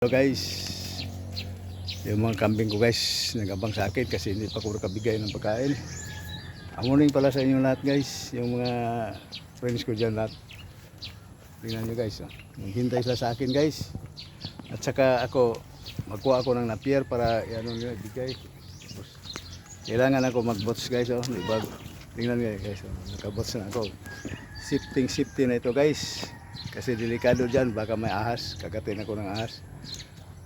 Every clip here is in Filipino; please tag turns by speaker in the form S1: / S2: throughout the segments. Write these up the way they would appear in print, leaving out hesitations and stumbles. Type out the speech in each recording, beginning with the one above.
S1: Hello guys, yung mga kambing ko guys nagabang sa akin kasi hindi pa ko nakabigay ng pagkain. Morning pala sa inyo lahat guys, yung mga friends ko dyan lahat. Tingnan nyo guys, maghintay sila sa akin guys. At saka ako, magkuha ako ng napier para yan nyo ibigay. Kailangan ako mag-bots guys, diba? Tingnan nyo guys, nakabots na ako. Safety na ito guys. Kasi delikado dyan, baka may ahas, kagatin ako ng ahas.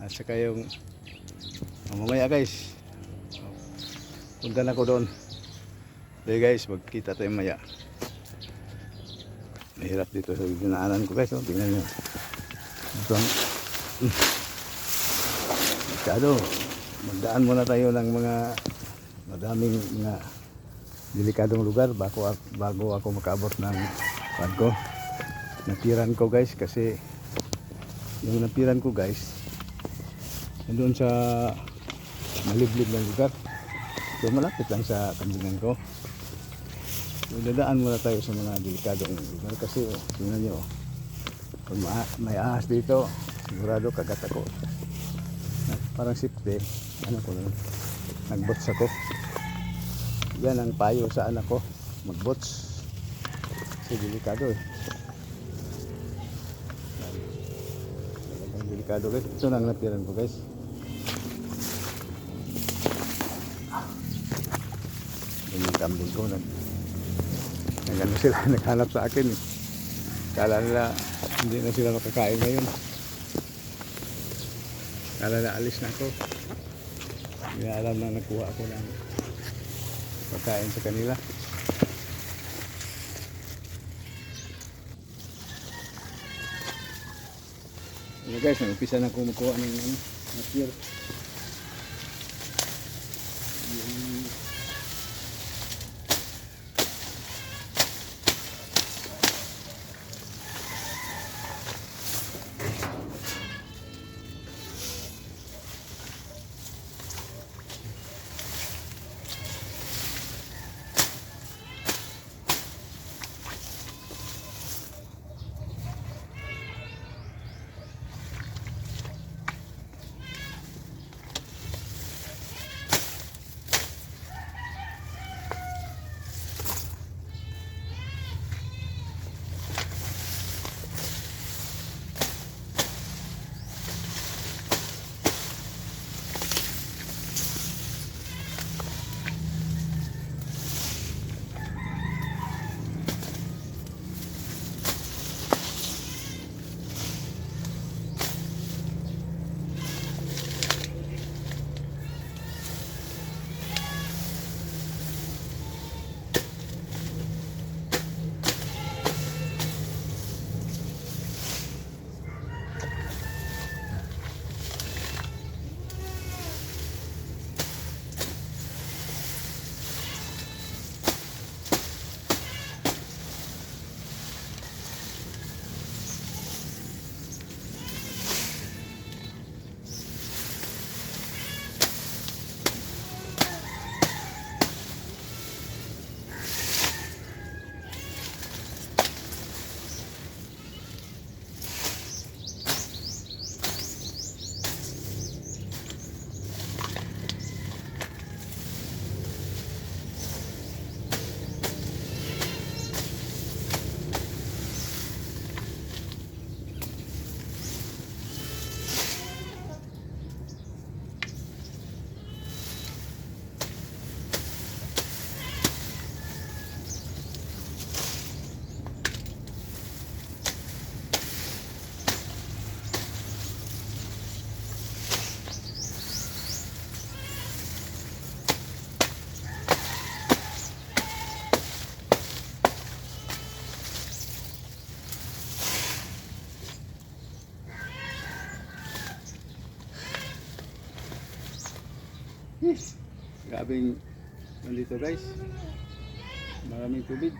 S1: At saka yung mamaya guys, punta na ko doon. Okay guys, magkita tayo maya. Mahirap dito sa dinaanan ko guys, tingnan nyo. Ito masyado, magdaan muna tayo ng mga madaming mga delikadong lugar bago ako makaabot ng pad ko. Napiran ko guys, kasi yung napiran ko guys doon sa maliblib na lugar, so malapit lang sa kambingan ko. So dadaan muna tayo sa mga delikadong lugar kasi tingnan nyo, kung may ahas dito sigurado kagat ako. Parang safety, ano ko lang, nagbots ako. Yan ang payo sa anak ko, magbots kasi delikado talagang delikado guys. Ito nang napiran ko guys. Yung kambing ko nagano sila, naghanap sa akin kala nila hindi na sila makakain ngayon, kala na alis na ako, hindi na alam na nakuha ako ng pagkain sa kanila. Ano guys, nag-upisa na ako makuha ng napier. Yes, grabing nandito guys, maraming tubig.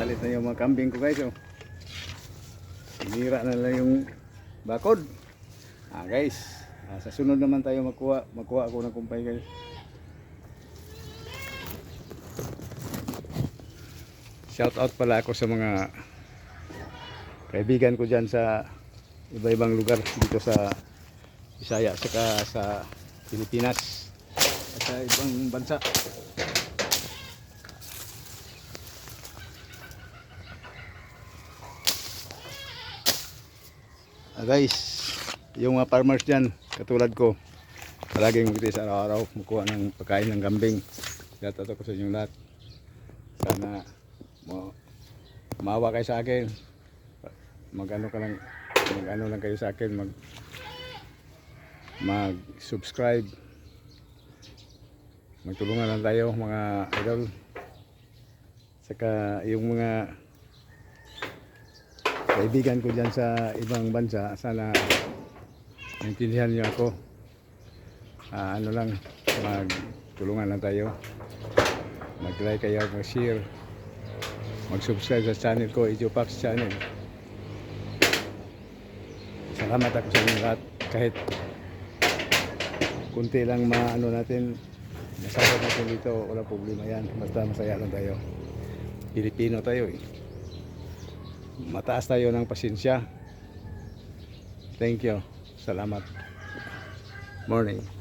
S1: nagalit na yung mga kambing ko guys. Oh. Sinira na lang yung bakod. Guys, sa sunod naman tayo magkuha ako ng kumpay guys. Shout out pala ako sa mga kaibigan ko dyan sa iba-ibang lugar dito sa Bisaya saka sa Pilipinas at sa ibang bansa. Guys, yung mga farmers dyan katulad ko palaging magtiis araw-araw magkuha ng pagkain ng kambing. Shout out ako sa inyong lahat. Sana maawa kayo sa akin, mag-ano lang kayo sa akin, mag-subscribe, magtulungan lang tayo mga idol. Saka yung mga kaibigan ko dyan sa ibang bansa, sana naintindihan niyo ako. Ano lang, magtulungan lang tayo, mag-like kayo, mag-share, mag-subscribe sa channel ko, Ejopax channel. Salamat ako sa inyo lahat. Kahit kunti lang maano natin, masaya natin dito, wala problema yan. Basta masaya lang tayo. Pilipino tayo eh. Mataas tayo ng pasensya. Thank you. Salamat. Morning.